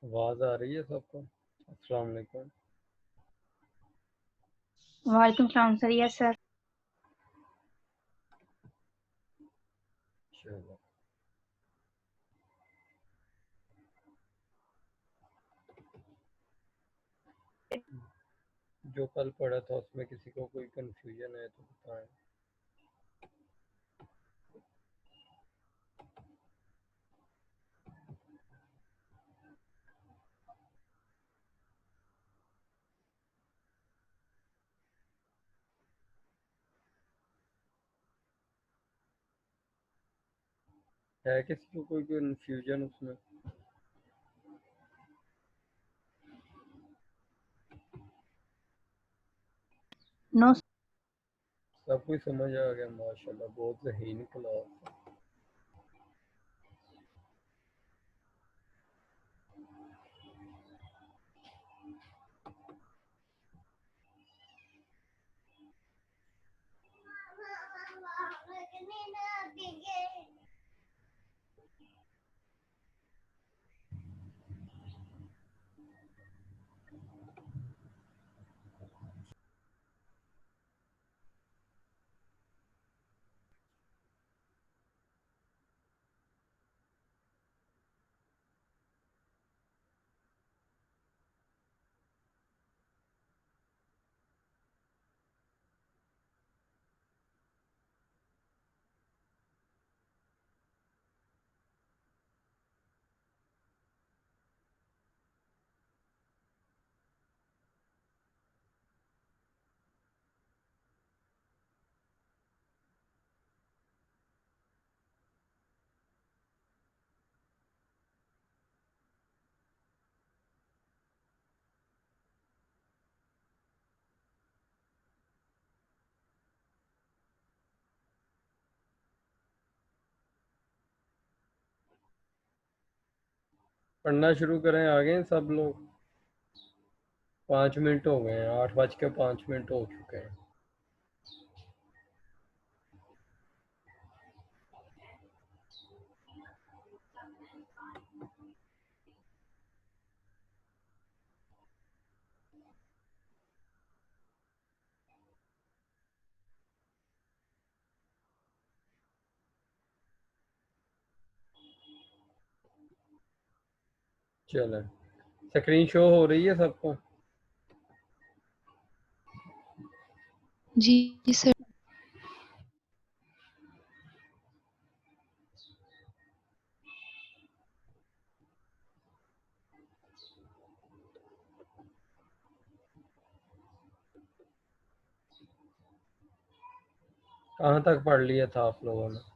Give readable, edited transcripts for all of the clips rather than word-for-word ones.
आवाज़ आ रही है सबको? अस्सलाम वालेकुम। वालेकुम सलाम सर। Yes sir. चलो, जो कल पढ़ा था उसमें किसी को कोई कंफ्यूजन है तो बताएं। है किसी को कोई कंफ्यूजन उसमें? नो। सब कुछ समझ आ गया माशाल्लाह, बहुत सही निकला। पढ़ना शुरू करें, आ गए सब लोग? 5 मिनट हो गए हैं, 8:05 हो चुके हैं। चलें, स्क्रीन शो हो रही है सबको? जी सर। कहाँ तक पढ़ लिया था आप लोगों ने?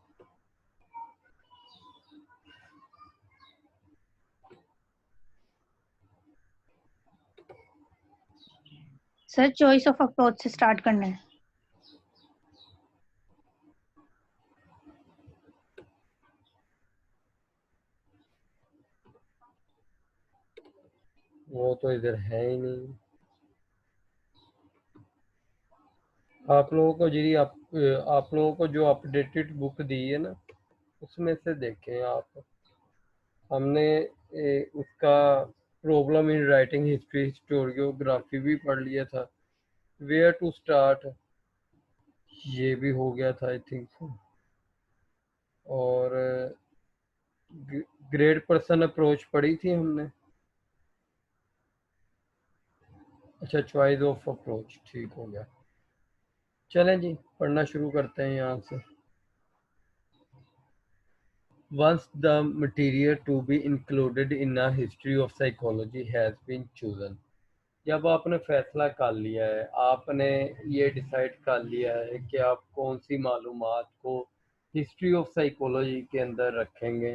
सर चॉइस ऑफ अप्रोच से स्टार्ट करना है। वो तो इधर है ही नहीं। आप लोगों को आप लोगों को जो अपडेटेड बुक दी है ना, उसमें से देखें आप। हमने उसका problem in writing history historiography भी पढ़ लिया था। वेयर टू स्टार्ट ये भी हो गया था आई थिंक। और ग्रेड पर्सन अप्रोच पढ़ी थी हमने। अच्छा, चॉइस ऑफ अप्रोच ठीक हो गया। चलें जी, पढ़ना शुरू करते हैं यहाँ से। Once the material to be included in a history of psychology has been chosen, जब आपने फैसला कर लिया है, आपने ये डिसाइड कर लिया है कि आप कौन सी मालूमात को हिस्ट्री ऑफ साइकोलॉजी के अंदर रखेंगे,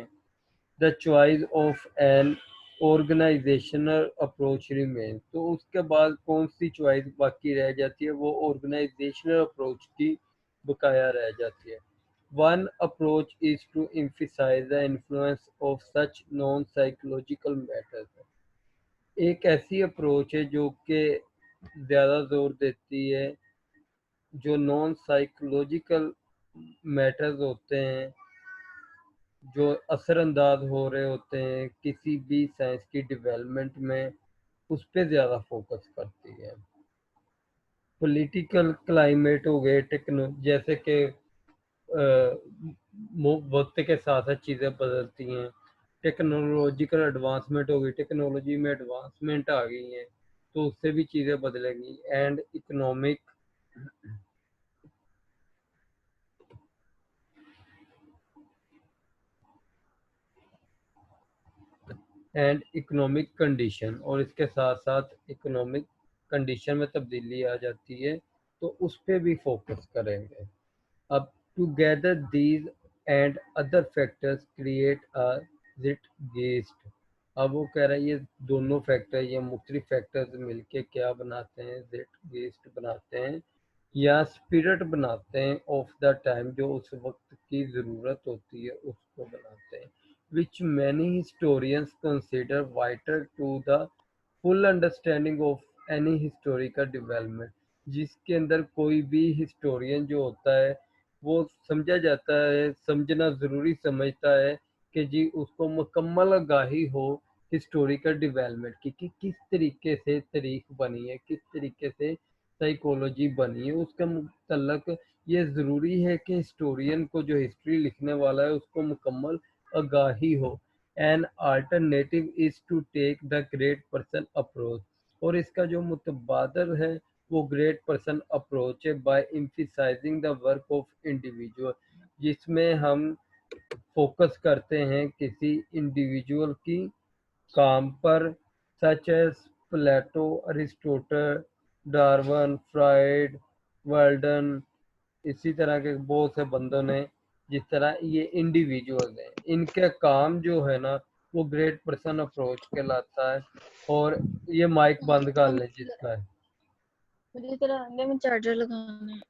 the choice of an organisational approach remain, तो उसके बाद कौन सी चॉइस बाकी रह जाती है? वो ऑर्गेनाइजेशनल अप्रोच की बकाया रह जाती है। One approach is to emphasize the influence of such non-psychological matters. एक ऐसी अप्रोच है जो कि ज़्यादा जोर देती है जो नॉन साइकोलॉजिकल मैटर्स होते हैं जो असरअंदाज हो रहे होते हैं किसी भी साइंस की डेवलपमेंट में, उस पे ज़्यादा फोकस करती है। पॉलिटिकल क्लाइमेट हो गए, टेक्नो जैसे कि वक्त के साथ साथ चीज़ें बदलती हैं, टेक्नोलॉजिकल एडवांसमेंट हो गई, टेक्नोलॉजी में एडवांसमेंट आ गई हैं, तो उससे भी चीज़ें बदलेंगी। एंड इकोनॉमिक कंडीशन, और इसके साथ साथ इकोनॉमिक कंडीशन में तब्दीली आ जाती है, तो उस पे भी फोकस करेंगे। अब together these and other factors create a zeitgeist. अब वो कह रहा है ये दोनों फैक्टर, ये मुख्तलिफ फैक्टर्स मिलके क्या बनाते हैं, ज़िटगेस्ट बनाते हैं या स्पिरिट बनाते हैं ऑफ द टाइम, जो उस वक्त की ज़रूरत होती है उसको बनाते हैं, which many historians consider vital to the full understanding of any historical development, जिसके अंदर कोई भी हिस्टोरियन जो होता है वो समझा जाता है, समझना ज़रूरी समझता है कि जी उसको मुकम्मल आगाही हो हिस्टोरिकल डेवलपमेंट की, कि किस तरीके से तारीख बनी है, किस तरीके से साइकोलॉजी बनी है, उसके मुतल्लक ये ज़रूरी है कि हिस्टोरियन को, जो हिस्ट्री लिखने वाला है, उसको मुकम्मल आगाही हो। An alternative is to take the great person approach, और इसका जो मुतबादल है वो ग्रेट पर्सन अप्रोच है, by emphasising the work of individual, जिसमें हम फोकस करते हैं किसी इंडिविजुअल की काम पर, सच एज प्लेटो, अरिस्टोटल, डार्विन, फ्राइड, वर्ल्डन, इसी तरह के बहुत से बंदों ने, जिस तरह ये इंडिविजुअल हैं, इनके काम जो है ना वो ग्रेट पर्सन अप्रोच कहलाता है। और ये माइक बंद कर लें जिसका है। मुझे तेरा आगे में चार्जर लगाना है।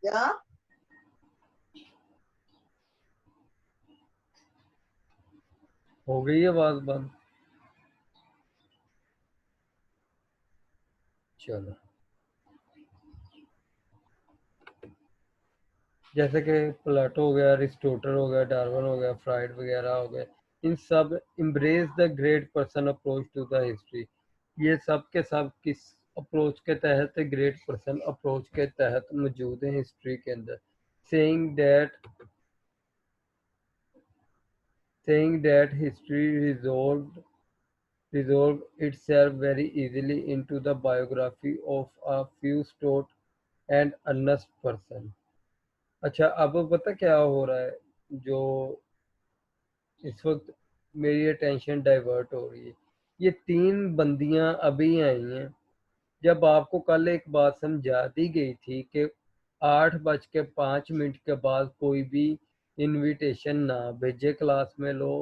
क्या? हो गई आवाज बंद? चलो, जैसे कि प्लेटो हो गया, अरिस्टोटल हो गया, डार्विन हो गया, फ्राइड वगैरह हो गए, इन सब embrace the great person approach to the history. ये सब के सब किस अप्रोच के तहत, ग्रेट पर्सन अप्रोच के तहत मौजूद हैं हिस्ट्री के अंदर। Saying that history resolve itself very easily into the biography of a few stout and earnest person। अच्छा, अब पता क्या हो रहा है, जो इस वक्त मेरी अटेंशन डाइवर्ट हो रही है, ये 3 बंदियां अभी आई हैं, जब आपको कल एक बात समझा दी गई थी कि 8:05 के बाद कोई भी इनविटेशन ना भेजे क्लास में लो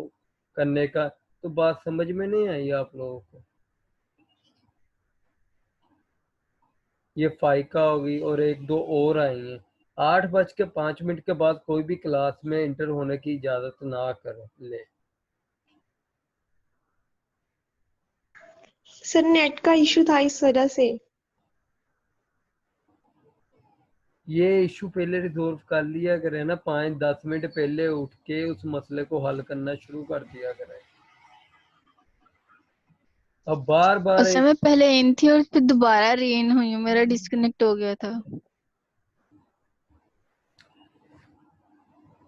करने का, तो बात समझ में नहीं आई आप लोगों को? ये फाइका होगी और एक दो और आई हैं। 8:05 के बाद कोई भी क्लास में इंटर होने की इजाजत ना कर ले। सर नेट का इशू था इस वजह से। ये इशू पहले रिजोल्व कर लिया करें ना, 5-10 मिनट पहले उठ के उस मसले को हल करना शुरू कर दिया करें। अब बार बार उस समय पहले इन थी और फिर दोबारा री इन हुई, मेरा डिस्कनेक्ट हो गया था।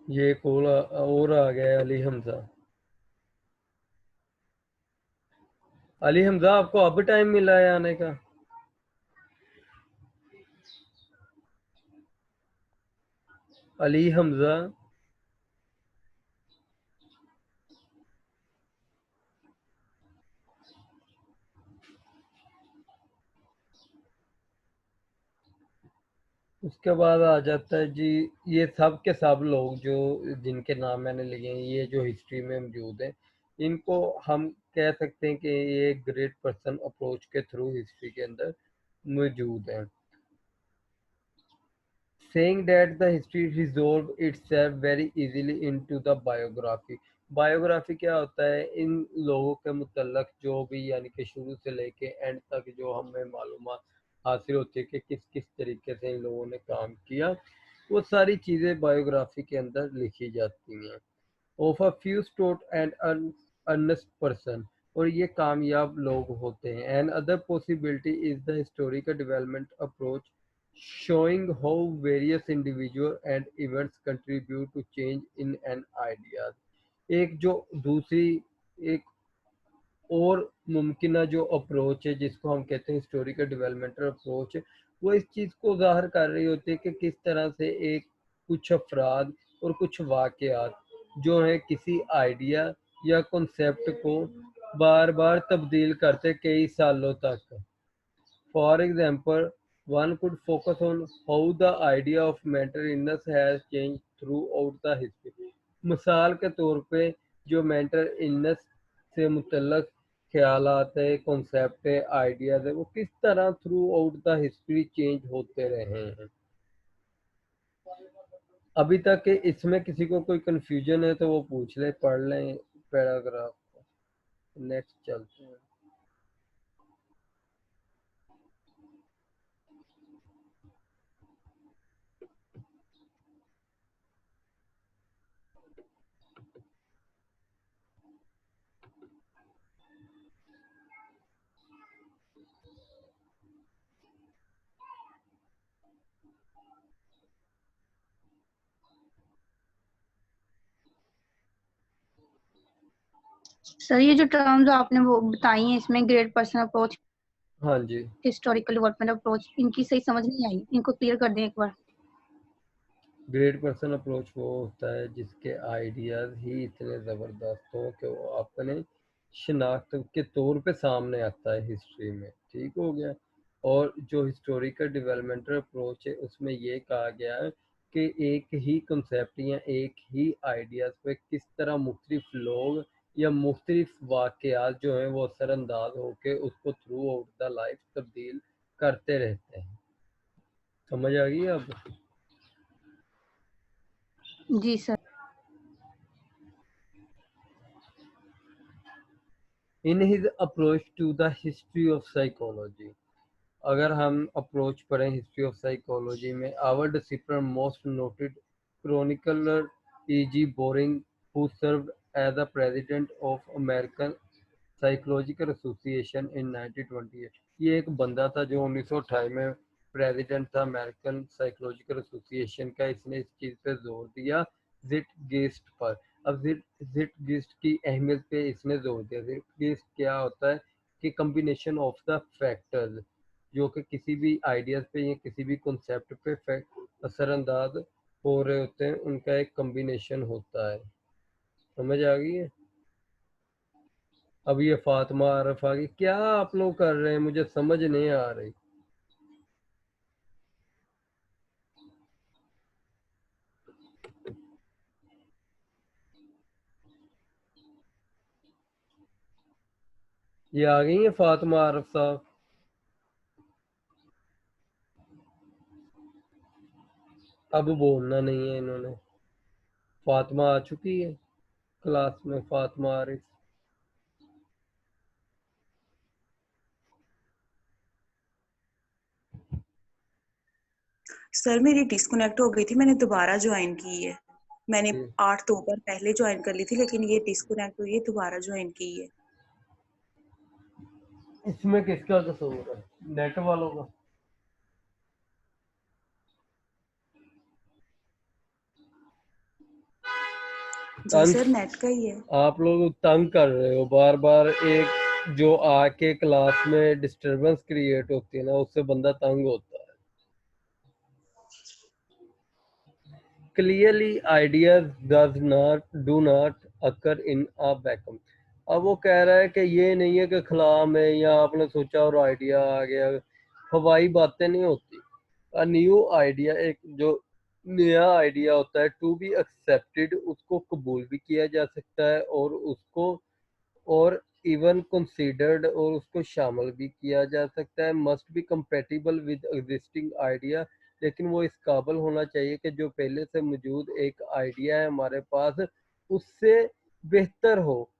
ये कॉल और आ गया अली हमजा। अली हमजा, आपको अब टाइम मिला है आने का? अली हमजा, उसके बाद आ जाता है जी, ये सब के सब लोग जो जिनके नाम मैंने लिए हैं, ये जो हिस्ट्री में मौजूद हैं, इनको हम कह सकते हैं कि ये ग्रेट पर्सन अप्रोच के थ्रू हिस्ट्री के अंदर मौजूद हैं। Saying that the history resolve itself very easily into the biography। Biography क्या होता है? इन लोगों के मुतल्लक जो भी, यानी कि शुरू से लेके एंड तक जो हमें मालूमात हासिल होती है कि किस किस तरीके से इन लोगों ने काम किया, वो सारी चीज़ें बायोग्राफी के अंदर लिखी जाती हैं। Of a few stout and earnest person, और ये कामयाब लोग होते हैं। And other possibility is the historical development approach, showing how various individual and events contribute to change in an idea। एक जो दूसरी एक और मुमकिन जो अप्रोच है जिसको हम कहते हैं हिस्टोरिकल डेवलपमेंटल अप्रोच, वो इस चीज़ को ज़ाहिर कर रही होती है कि किस तरह से एक कुछ अफराद और कुछ वाक़यात जो है किसी आइडिया या कॉन्सेप्ट को बार बार तब्दील करते कई सालों तक। For example, one could focus on how the idea of mental illness has changed throughout the history। मिसाल के तौर पे जो मेंटल इलनेस से मुतल्लक ख्यालात है, कॉन्सेप्ट है, आइडियाज है, वो किस तरह through out the history change होते रहे हैं। अभी तक के इसमें किसी को कोई कंफ्यूजन है तो वो पूछ ले, पढ़ लें पैराग्राफ को। नेक्स्ट चलते हैं। सर ये जो टर्म्स आपने वो बताई हैं इसमें ग्रेट पर्सन अप्रोच, हाँ जी, हिस्टोरिकल डेवलपमेंट अप्रोच, इनकी सही समझ नहीं आई, इनको क्लियर कर दें एक बार। ग्रेट पर्सन अप्रोच वो होता है जिसके आइडियाज़ ही इतने ज़बरदस्त हों कि वो अपने शनाख्त के तौर पे सामने आता है हिस्ट्री में। ठीक हो गया। और जो हिस्टोरिकल डेवलपमेंटल अप्रोच है उसमें ये कहा गया है कि एक ही कंसेप्ट या एक ही आइडियाज़ पे किस तरह मुख्तलिफ लोग या मुख्तलिफ वाक़यात जो हैं वो असरअंदाज होकर उसको थ्रू आउट द लाइफ तब्दील करते रहते हैं। समझ आ गई अब? जी sir. In his approach to the history of psychology, अगर हम अप्रोच पढ़ें हिस्ट्री ऑफ साइकोलॉजी में, our discipline most noted chronicler E.G. Boring, who served as the president of American Psychological Association in 1928। ये एक बंदा था जो 1928 में प्रेसिडेंट था अमेरिकन साइकोलॉजिकल एसोसिएशन का। इसने इस चीज़ पे जोर दिया ज़िटगेस्ट पर। अब ज़िटगेस्ट की अहमियत पे इसने जोर दिया। ज़िटगेस्ट क्या होता है कि कम्बिनेशन ऑफ द फैक्टर्स, जो कि किसी भी आइडियाज़ पे या किसी भी कॉन्सेप्ट पे असरअंदाज हो रहे होते हैं, उनका एक कम्बिनेशन होता है। समझ आ गई है? अब ये फातिमा आरफ आ गई। क्या आप लोग कर रहे हैं, मुझे समझ नहीं आ रही। ये आ गई है फातिमा आरफ साहब? अब बोलना नहीं है इन्होंने। फातिमा आ चुकी है क्लास में, फातिमा आरिफ। सर मेरी डिस्कनेक्ट हो गई थी, मैंने दोबारा ज्वाइन की है। मैंने 8 तो पर पहले ज्वाइन कर ली थी, लेकिन ये डिस्कनेक्ट हुई है, दोबारा ज्वाइन की है। इसमें किसका कसूर है? नेट वालों का? जी सर, नेट का ही है। आप लोग तंग कर रहे हो बार बार। एक जो आके क्लास में डिस्टरबेंस क्रिएट होती है ना, उससे बंदा तंग होता है। Clearly ideas do not occur in a vacuum। अब वो कह रहा है कि ये नहीं है कि खला में या आपने सोचा और आइडिया आ गया। हवाई बातें नहीं होती। अ न्यू आइडिया, एक जो नया आइडिया होता है, टू बी एक्सेप्टेड, उसको कबूल भी किया जा सकता है और उसको और इवन कंसीडर्ड, और उसको शामिल भी किया जा सकता है। Must be compatible with existing idea, लेकिन वो इस काबिल होना चाहिए कि जो पहले से मौजूद एक आइडिया है हमारे पास उससे बेहतर हो।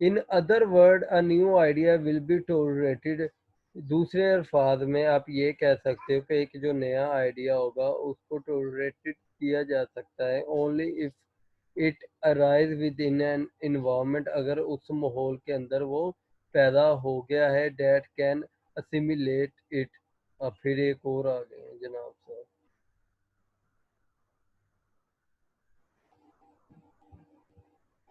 इन other word a new idea will be tolerated. दूसरे अल्फाज में आप ये कह सकते हो कि एक जो नया आइडिया होगा उसको टॉलरेटेड किया जा सकता है only if it arise with in an environment, अगर उस माहौल के अंदर वो पैदा हो गया है, डेट कैन असिमिलेट इट। अब फिर एक और आ गए हैं जनाब साहब।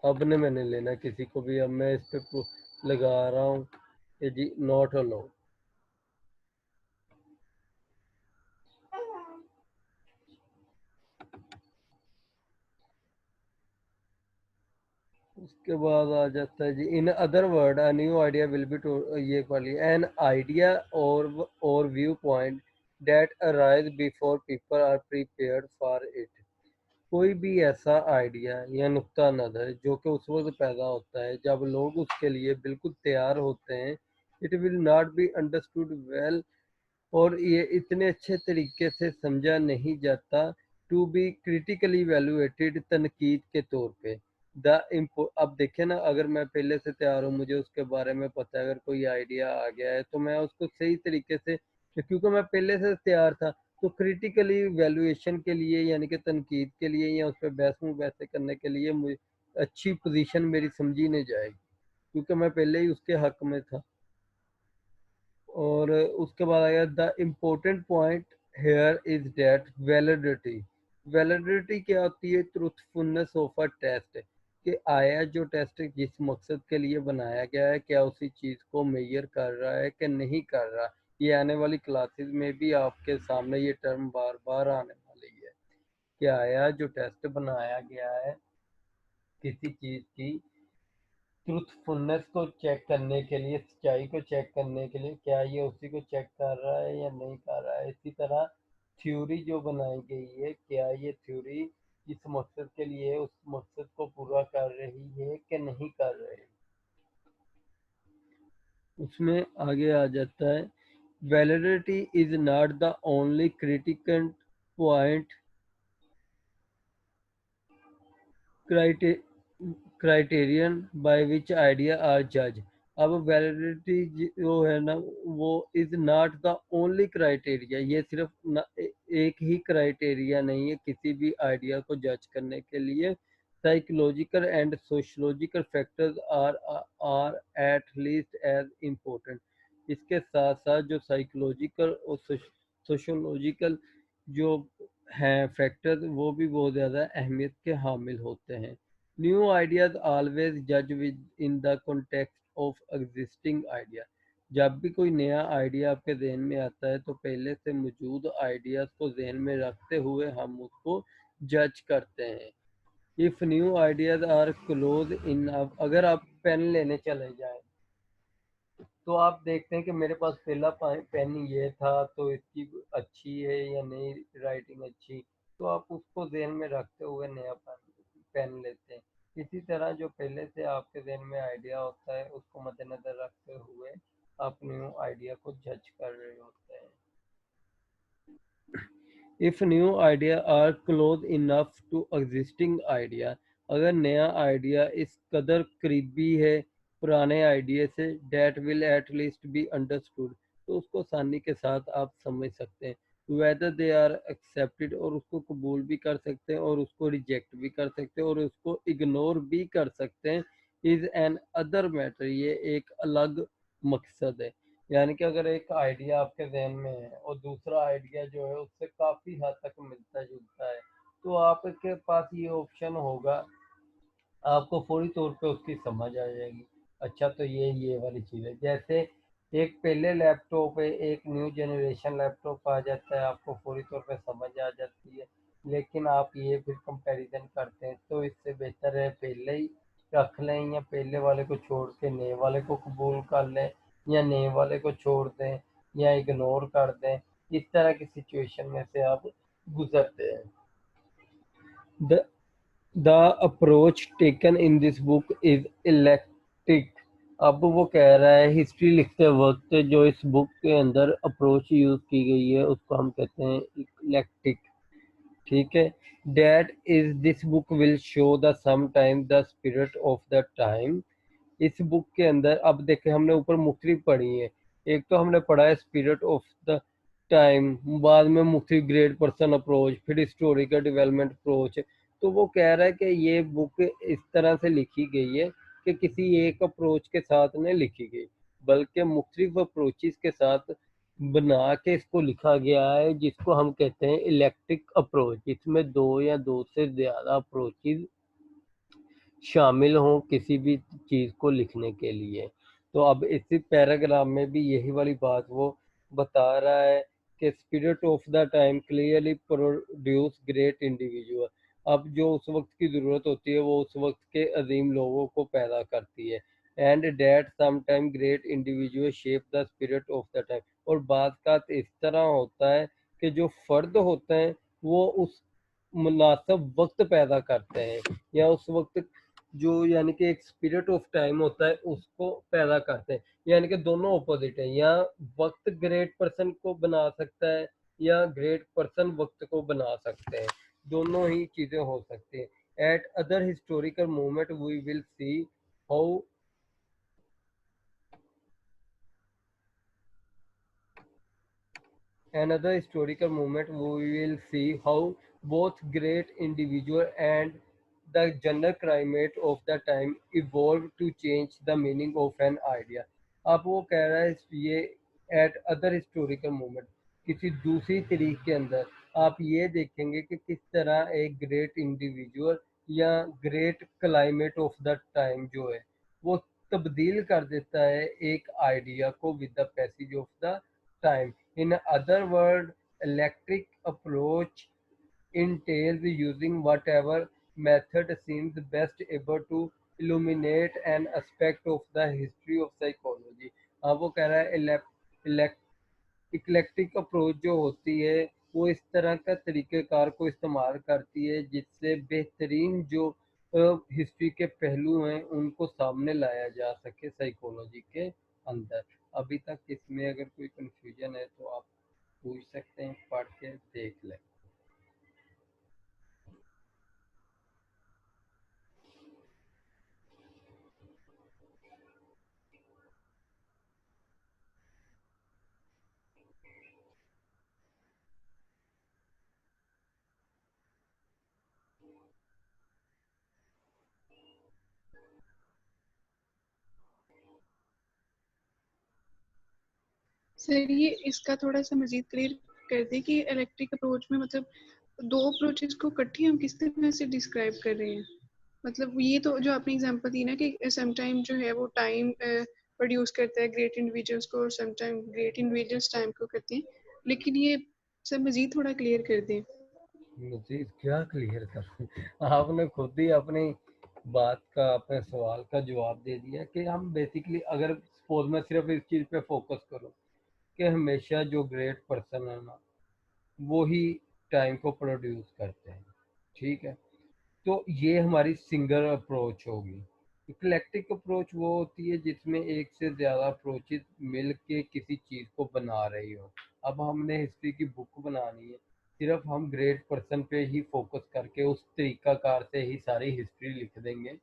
अब ने मैंने लेना किसी को भी, अब मैं इस पे लगा रहा हूँ कि जी नॉट अलाउड। उसके बाद आ जाता है जी in other word a new idea will be to, ये वाली एन आइडिया और viewpoint that arise before people are prepared for it. कोई भी ऐसा आइडिया या नुक्ता नज़र जो कि उस वक्त पैदा होता है जब लोग उसके लिए बिल्कुल तैयार होते हैं। It will not be understood well, और ये इतने अच्छे तरीके से समझा नहीं जाता। टू बी क्रिटिकली वैल्यूएटेड, तनकीद के तौर पे। अब देखें ना, अगर मैं पहले से तैयार हूँ, मुझे उसके बारे में पता है, अगर कोई आइडिया आ गया है तो मैं उसको सही तरीके से, क्योंकि मैं पहले से तैयार था, तो क्रिटिकली वैल्यूएशन के लिए यानी कि तनकीद के लिए या उस पर बहस मुबहसे करने के लिए मुझे अच्छी पोजीशन मेरी समझी नहीं जाएगी, क्योंकि मैं पहले ही उसके हक में था। और उसके बाद आया the important point here is that validity. Validity क्या होती है? ट्रूथफुलनेस ऑफ अ टेस्ट, कि आया जो टेस्ट जिस मकसद के लिए बनाया गया है, क्या उसी चीज़ को मेजर कर रहा है कि नहीं कर रहा। ये आने वाली क्लासेस में भी आपके सामने ये टर्म बार बार आने वाली है कि आया जो टेस्ट बनाया गया है किसी चीज़ की ट्रूथफुलनेस को चेक करने के लिए, सच्चाई को चेक करने के लिए, क्या ये उसी को चेक कर रहा है या नहीं कर रहा है। इसी तरह थ्योरी जो बनाई गई है, क्या ये थ्योरी जिस मकसद के लिए उस मकसद को पूरा कर रही है कि नहीं कर रही। उसमें आगे आ जाता है validity is not the only critical point criterion by which idea are जज। अब वैलिडिटी जो है ना, वो is not the only criteria, ये सिर्फ एक ही क्राइटेरिया नहीं है किसी भी आइडिया को जज करने के लिए। Psychological and sociological factors are at least as important. इसके साथ साथ जो साइकोलॉजिकल और सोशोलॉजिकल जो हैं फैक्टर्स, वो भी बहुत ज़्यादा अहमियत के हामिल होते हैं। न्यू आइडियाज ऑलवेज जज with in the context of existing idea. जब भी कोई नया आइडिया आपके जहन में आता है तो पहले से मौजूद आइडियाज को जहन में रखते हुए हम उसको जज करते हैं। If new ideas are close in, अगर आप पेन लेने चले जाएं तो आप देखते हैं कि मेरे पास पहला पेन ये था, तो इसकी अच्छी है या नहीं राइटिंग अच्छी, तो आप उसको ज़हन में रखते हुए नया पेन लेते हैं। इसी तरह जो पहले से आपके ज़हन में आइडिया होता है उसको मद्देनज़र रखते हुए आप न्यू आइडिया को जज कर रहे होते हैं। If new idea are close enough to existing idea, अगर नया आइडिया इस कदर करीबी है पुराने आइडिया से, that will at least be understood, तो उसको आसानी के साथ आप समझ सकते हैं। वेदर दे आर एक्सेप्टेड, और उसको कबूल भी कर सकते हैं और उसको रिजेक्ट भी कर सकते हैं और उसको इग्नोर भी कर सकते हैं। इज एन अदर मैटर, ये एक अलग मकसद है। यानी कि अगर एक आइडिया आपके जहन में है और दूसरा आइडिया जो है उससे काफ़ी हद तक मिलता जुलता है, तो आपके पास ये ऑप्शन होगा, आपको फौरी तौर पे उसकी समझ आ जाएगी। अच्छा, तो ये वाली चीज़ है। जैसे एक पहले लैपटॉप है, एक न्यू जनरेशन लैपटॉप आ जाता है, आपको फौरी तौर पे समझ आ जाती है, लेकिन आप ये फिर कंपैरिजन करते हैं तो इससे बेहतर है पहले ही रख लें, या पहले वाले को छोड़ के नए वाले को कबूल कर लें, या नए वाले को छोड़ दें या इग्नोर कर दें। इस तरह की सिचुएशन में से आप गुजरते हैं। The approach taken in this book is electric. अब वो कह रहा है हिस्ट्री लिखते वक्त जो इस बुक के अंदर अप्रोच यूज की गई है उसको हम कहते हैं इलेक्ट्रिक। ठीक है। That is this book will show the some time the spirit of the time. इस बुक के अंदर अब देखें हमने ऊपर मुख्तलिफ पढ़ी है। एक तो हमने पढ़ा है स्पिरिट ऑफ द टाइम, बाद में मुख्तलिफ ग्रेट पर्सन अप्रोच, फिर हिस्टोरिकल डेवलपमेंट अप्रोच। तो वो कह रहा है कि ये बुक इस तरह से लिखी गई है कि किसी एक अप्रोच के साथ नहीं लिखी गई, बल्कि मुख्तलिफ अप्रोचेस के साथ बना के इसको लिखा गया है, जिसको हम कहते हैं इलेक्ट्रिक अप्रोच। इसमें दो या दो से ज़्यादा अप्रोचेस शामिल हों किसी भी चीज़ को लिखने के लिए। तो अब इसी पैराग्राफ में भी यही वाली बात वो बता रहा है कि spirit of the time clearly produce great individual. अब जो उस वक्त की ज़रूरत होती है वो उस वक्त के अजीम लोगों को पैदा करती है। And that sometime great individual shape the spirit of the time. और बात का इस तरह होता है कि जो फ़र्द होते हैं वो उस मुनासिब वक्त पैदा करते हैं, या उस वक्त जो यानी कि एक स्पिरिट ऑफ टाइम होता है उसको पैदा करते हैं। यानी कि दोनों ऑपोजिट है, या वक्त ग्रेट पर्सन को बना सकता है या ग्रेट पर्सन वक्त को बना सकते हैं, दोनों ही चीज़ें हो सकती हैं। At other historical movement we will see how another historical moment we will see how both great individual and the general climate of the time evolved to change the meaning of an idea। अब वो कह रहा है ये at other historical moment, किसी दूसरी तारीख के अंदर आप ये देखेंगे कि किस तरह एक ग्रेट इंडिविजुअल या great climate of the time जो है वो तब्दील कर देता है एक आइडिया को with the passage of the time। In other words, electric approach entails using whatever method seems best able to illuminate an aspect of the history of psychology। अब वो कह रहा है इक्लेक्टिक अप्रोच जो होती है वो इस तरह का तरीक़ेकार को इस्तेमाल करती है जिससे बेहतरीन जो हिस्ट्री के पहलू हैं उनको सामने लाया जा सके साइकोलॉजी के अंदर। अभी तक इसमें अगर कोई कंफ्यूजन है तो आप पूछ सकते हैं, पढ़ के देख लें। सर ये इसका थोड़ा सा मजीद क्लियर कर दे कि इलेक्ट्रिक अप्रोच में मतलब दो अप्रोचेस को इकट्ठी हम किस तरह से डिस्क्राइब कर रहे हैं। मतलब ये तो जो आपने एग्जांपल दी ना कि सम टाइम जो है वो टाइम प्रोड्यूस करता है ग्रेट इंडिविजुअल्स को और some time great individuals time को करते हैं, लेकिन ये सब मजीद थोड़ा क्लियर कर दें। मजीद क्या क्लियर कर आपने खुद ही अपनी बात का अपने सवाल का जवाब दे दिया कि हम बेसिकली अगर सपोज मैं सिर्फ इस चीज़ पे फोकस करूं कि हमेशा जो ग्रेट पर्सन है ना वो ही टाइम को प्रोड्यूस करते हैं, ठीक है, तो ये हमारी सिंगल अप्रोच होगी। इक्लेक्टिक अप्रोच वो होती है जिसमें एक से ज़्यादा अप्रोचेस मिल के किसी चीज़ को बना रही हो। अब हमने हिस्ट्री की बुक बनानी है, सिर्फ हम ग्रेट पर्सन पे ही फोकस करके उस तरीकाकार से ही सारी हिस्ट्री लिख देंगे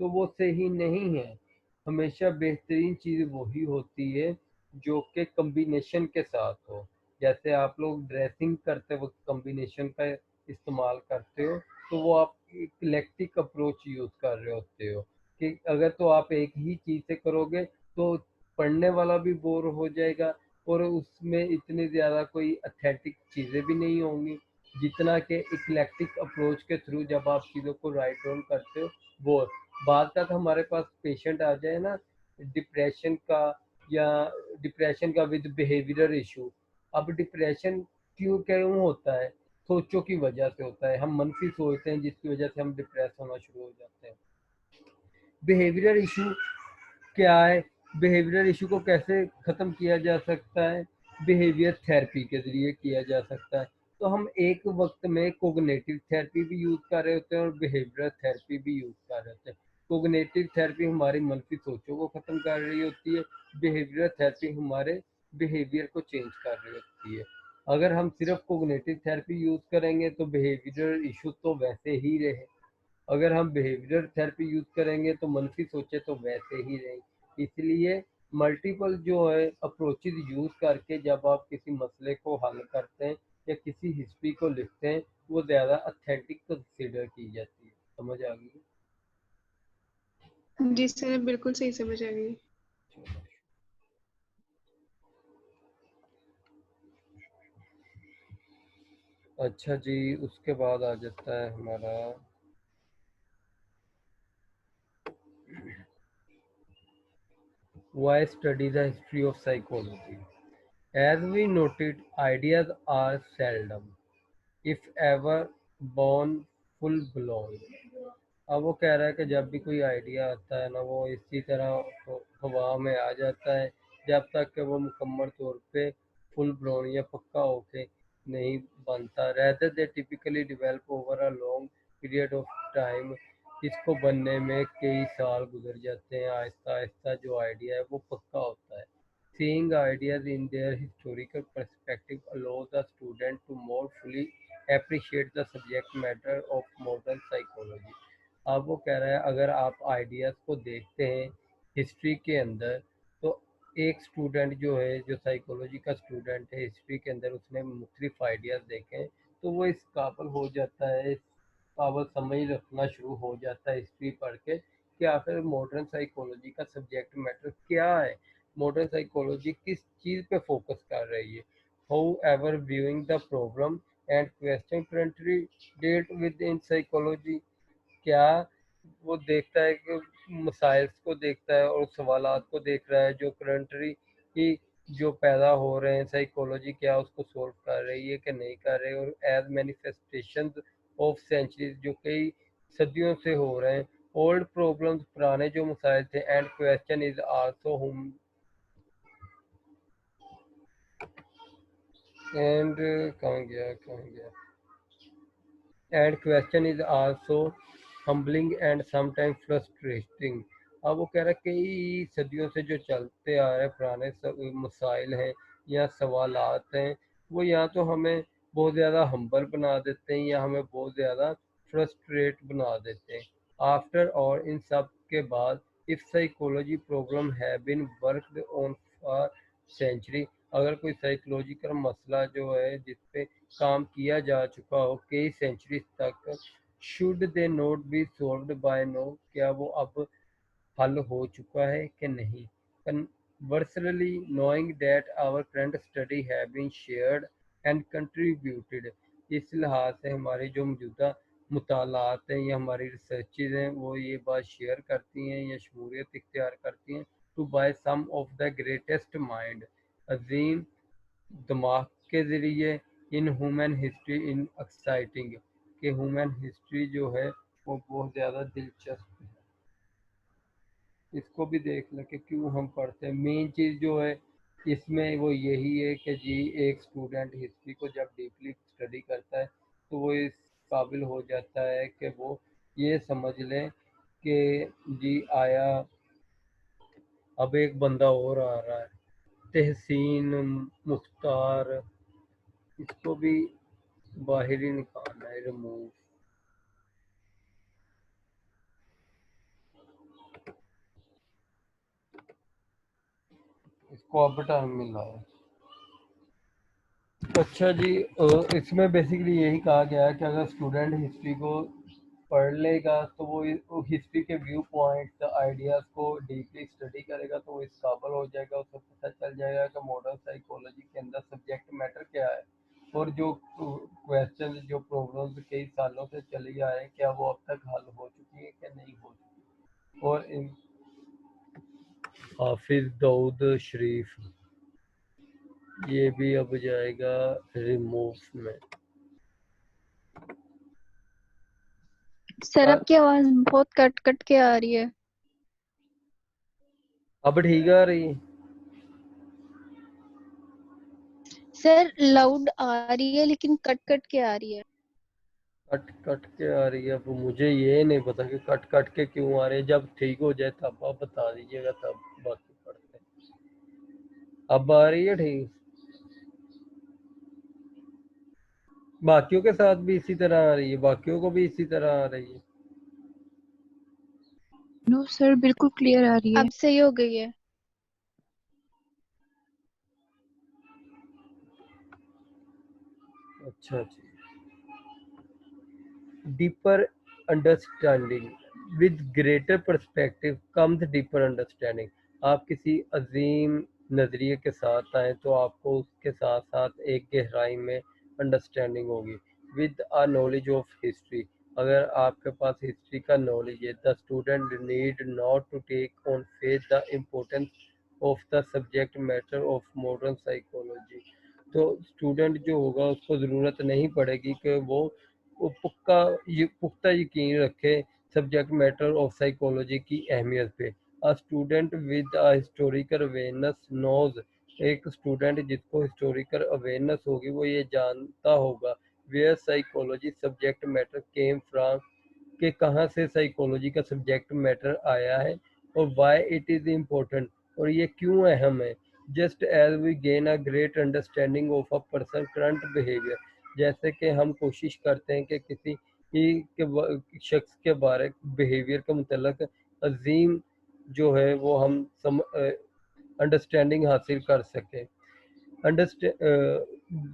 तो वो सही नहीं है। हमेशा बेहतरीन चीज़ वही होती है जो कि कम्बिनेशन के साथ हो। जैसे आप लोग ड्रेसिंग करते वक्त कम्बिनेशन का इस्तेमाल करते हो तो वो आप इक्लेक्टिक अप्रोच यूज़ कर रहे होते हो कि अगर तो आप एक ही चीज़ से करोगे तो पढ़ने वाला भी बोर हो जाएगा और उसमें इतनी ज़्यादा कोई अथेंटिक चीज़ें भी नहीं होंगी जितना कि इक्लेक्टिक अप्रोच के थ्रू जब आप चीज़ों को राइट डाउन करते हो वो। बाद तक हमारे पास पेशेंट आ जाए ना डिप्रेशन का, या डिप्रेशन का विद बिहेवियरल इशू। अब डिप्रेशन क्यों होता है? सोचों की वजह से होता है, हम मनफी सोचते हैं जिसकी वजह से हम डिप्रेस होना शुरू हो जाते हैं। बिहेवियरल इशू क्या है? बिहेवियरल इशू को कैसे ख़त्म किया जा सकता है? बिहेवियर थेरेपी के ज़रिए किया जा सकता है। तो हम एक वक्त में कोग्निटिव थेरेपी भी यूज़ कर रहे होते हैं और बिहेवियरल थेरेपी भी यूज़ कर रहे होते हैं। कोग्निटिव थेरेपी हमारी मनफी सोचों को ख़त्म कर रही होती है, बिहेवियरल थेरेपी हमारे बिहेवियर को चेंज कर रही होती है। अगर हम सिर्फ कोग्निटिव थेरेपी यूज़ करेंगे तो बिहेवियरल इशू तो वैसे ही रहे, अगर हम बिहेवियर थेरेपी यूज़ करेंगे तो मनफी सोचे तो वैसे ही रहें। इसलिए मल्टीपल जो है अप्रोचेस यूज़ करके जब आप किसी मसले को हल करते हैं या किसी हिस्ट्री को लिखते हैं वो ज़्यादा अथेंटिक कंसीडर की जाती है। समझ आ गई? जी सर, बिल्कुल सही समझ आ गई। अच्छा जी, उसके बाद आ जाता है हमारा why study the history of psychology. As we noted, ideas are seldom, if ever, born full blown. अब वो कह रहा है कि जब भी कोई आइडिया आता है ना, वो इसी तरह हवा में आ जाता है जब तक कि वो मुकम्मल तौर पे फुल ब्लोन या पक्का होके नहीं बनता। Rather they typically develop over a long period of time. इसको बनने में कई साल गुजर जाते हैं। आहिस्ता आहिस्ता जो आइडिया है वो पक्का होता है। Seeing ideas in their historical perspective allows the student to more fully appreciate the subject matter of modern psychology. अब वो कह रहा है अगर आप आइडियाज़ को देखते हैं हिस्ट्री के अंदर, तो एक स्टूडेंट जो है, जो साइकोलॉजी का स्टूडेंट है, हिस्ट्री के अंदर उसने मुख्तलिफ आइडियाज़ देखे हैं, तो वो इस काबिल हो जाता है, इस काबिल समझ रखना शुरू हो जाता है हिस्ट्री पढ़ के कि आखिर मॉडर्न साइकोलॉजी का सब्जेक्ट मैटर क्या है, मॉडर्न साइकोलॉजी किस चीज़ पे फोकस कर रही है। How ever viewing the problem and question currently dealt with in psychology, क्या वो देखता है कि मसाइल्स को देखता है और सवालात को देख रहा है जो करंटली ही जो पैदा हो रहे हैं, साइकोलॉजी क्या उसको सोल्व कर रही है कि नहीं कर रही, और एज मैनिफेस्टेशन ऑफ सेंचुरीज जो कई सदियों से हो रहे हैं, ओल्ड प्रॉब्लम्स पुराने जो मसाइल थे, and question is also whom and कहाँ गया and question is also humbling and sometimes frustrating। अब वो कह रहा है कई सदियों से जो चलते आ रहे पुराने मसाइल हैं या सवालात हैं, वो या तो हमें बहुत ज़्यादा हम्बल बना देते हैं या हमें बहुत ज़्यादा फ्रस्ट्रेट बना देते हैं। आफ्टर और इन सब के बाद, इफ़ साइकोलॉजी प्रॉब्लम है बिन वर्कड ऑन फॉर सेंचुरी, अगर कोई साइकोलॉजिकल मसला जो है जिस पे काम किया जा चुका हो कई सेंचुरीज तक, should they not be solved by no, क्या वो अब हल हो चुका है कि नहीं। Conversely, knowing that our current study have been shared and contributed, इस लिहाज से हमारी जो मौजूदा मुतालात हैं या हमारी रिसर्चेज हैं वो ये बात शेयर करती हैं या शमूलियत इख्तियार करती हैं to by some of the greatest mind, अजीम दिमाग के ज़रिए, in human history in exciting, कि ह्यूमन हिस्ट्री जो है वो बहुत ज़्यादा दिलचस्प है। इसको भी देख लें कि क्यों हम पढ़ते हैं। मेन चीज़ जो है इसमें वो यही है कि जी एक स्टूडेंट हिस्ट्री को जब डीपली स्टडी करता है तो वो इस काबिल हो जाता है कि वो ये समझ लें कि जी आया अब एक बंदा और आ रहा है, तहसीन मुख्तार, इसको भी बाहर ही निकालना है, रिमूव। इसको अब टाइम मिला है। अच्छा जी, इसमें बेसिकली यही कहा गया है कि अगर स्टूडेंट हिस्ट्री को पढ़ लेगा तो वो हिस्ट्री के व्यू पॉइंट्स आइडियाज़ को डीपली स्टडी करेगा तो वो इस काबिल हो जाएगा, उसे पता चल जाएगा कि मॉडर्न साइकोलॉजी के अंदर सब्जेक्ट मैटर क्या है, और जो क्वेश्चन जो प्रॉब्लम्स कई सालों से चली आ रहे हैं क्या वो अब तक हल हो चुकी है क्या नहीं हो चुकी। और इन हाफिज दाऊद शरीफ, ये भी अब जाएगा रिमूव में। सर आपकी आवाज बहुत कट कट के आ रही है। अब ठीक आ रही है? सर लाउड आ रही है लेकिन कट कट के आ रही है। कट कट के आ रही है, अब मुझे ये नहीं पता कि कट कट के क्यों आ रही है। जब ठीक हो जाए तब आप बता दीजिएगा, तब बाकी पढ़ते हैं। अब आ रही है ठीक? बाकियों के साथ भी इसी तरह आ रही है? बाकियों को भी इसी तरह आ रही है? नो सर, बिल्कुल क्लियर आ रही है। अब सही हो गई है। अच्छा जी, deeper understanding. With greater perspective comes deeper understanding. आप किसी अजीम नज़रिए के साथ आए तो आपको उसके साथ साथ एक गहराई में अंडरस्टैंडिंग होगी. With a knowledge of history, अगर आपके पास हिस्ट्री का नॉलेज है, the student need not to take on faith the importance of the subject matter of modern psychology. तो स्टूडेंट जो होगा उसको ज़रूरत नहीं पड़ेगी कि वो पुख्ता यकीन रखे सब्जेक्ट मैटर ऑफ साइकोलॉजी की अहमियत पे. A student with a historical awareness knows, एक स्टूडेंट जिसको हिस्टोरिकल अवेयरनेस होगी वो ये जानता होगा where psychology subject matter came from, कि कहाँ से साइकोलॉजी का सब्जेक्ट मैटर आया है और वाई इट इज़ इम्पोर्टेंट, और ये क्यों अहम है. Just as we gain a great understanding of a person current behaviour, जैसे कि हम कोशिश करते हैं कि किसी शख्स के बारे बिहेवियर के मुतल्लिक अजीम जो है वो हम अंडरस्टैंडिंग हासिल कर सकें.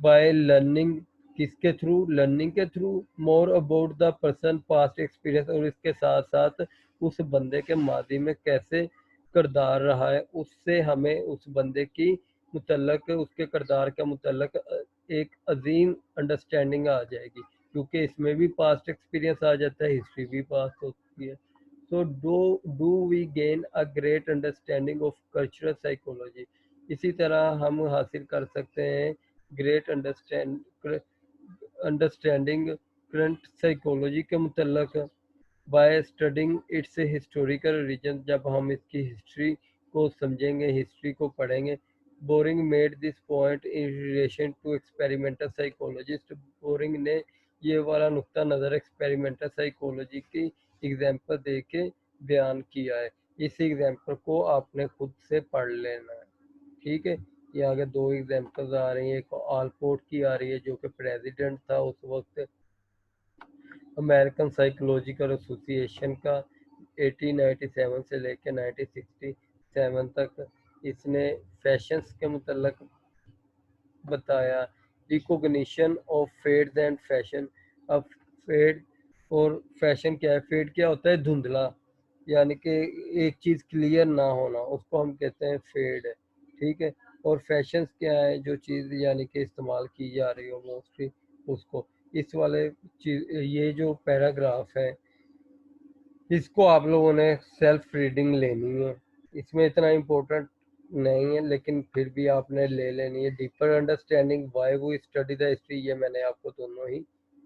बाय लर्निंग, किसके थ्रू, लर्निंग के through, more about the person past experience, और इसके साथ साथ उस बंदे के मादी में कैसे किरदार रहा है उससे हमें उस बंदे की मुतल्लक उसके किरदार के मुतल्लक एक अजीम अंडरस्टैंडिंग आ जाएगी, क्योंकि इसमें भी पास्ट एक्सपीरियंस आ जाता है, हिस्ट्री भी पास होती है. So do we gain a great understanding of cultural psychology. इसी तरह हम हासिल कर सकते हैं ग्रेट अंडरस्टैंडिंग करंट साइकोलॉजी के मुतल्लक by studying its historical reason, जब हम इसकी हिस्ट्री को समझेंगे, हिस्ट्री को पढ़ेंगे. Boring made this point in relation to experimental psychologist, Boring ने ये वाला नुक्ता नज़र एक्सपेरिमेंटल साइकोलॉजी की एग्जाम्पल दे के बयान किया है. इस एग्जाम्पल को आपने खुद से पढ़ लेना है. ठीक है, ये आगे दो एग्जाम्पल्स आ रही हैं. एक आलपोर्ट की आ रही है जो कि प्रेसिडेंट था उस वक्त अमेरिकन साइकोलॉजिकल एसोसिएशन का 1897 से लेकर 1967 तक. इसने फैशंस के मुतल्लक बताया. Recognition of fades and fashion. अब फेड और फैशन क्या है? फेड क्या होता है? धुंधला, यानी कि एक चीज़ क्लियर ना होना, उसको हम कहते हैं फेड है. ठीक है, और फैशंस क्या है? जो चीज़ यानी कि इस्तेमाल की जा रही हो मोस्टली उसको. इस वाले चीज़, ये जो पैराग्राफ है इसको आप लोगों ने सेल्फ रीडिंग लेनी है. इसमें इतना इम्पोर्टेंट नहीं है लेकिन फिर भी आपने ले लेनी है. Deeper understanding why we study the history, ये मैंने आपको दोनों ही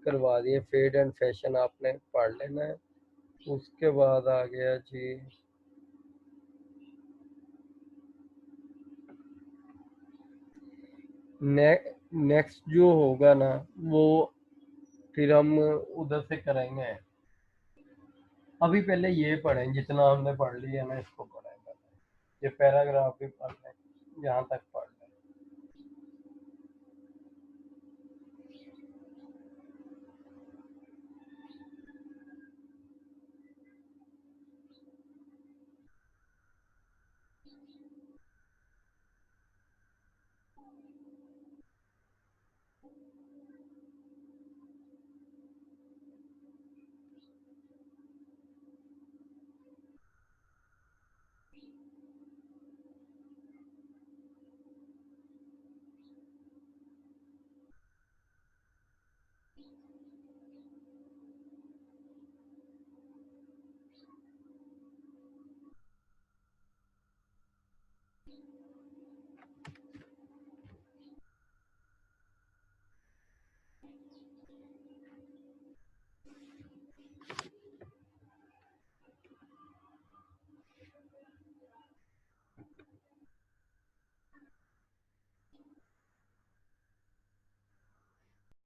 करवा दिए. फेड एंड फैशन आपने पढ़ लेना है. उसके बाद आ गया जी नेक्स्ट जो होगा ना वो फिर हम उधर से करेंगे. अभी पहले ये पढ़ें, जितना हमने पढ़ लिया ना इसको पढ़ें. ये पैराग्राफ भी पढ़ लें, यहाँ तक पढ़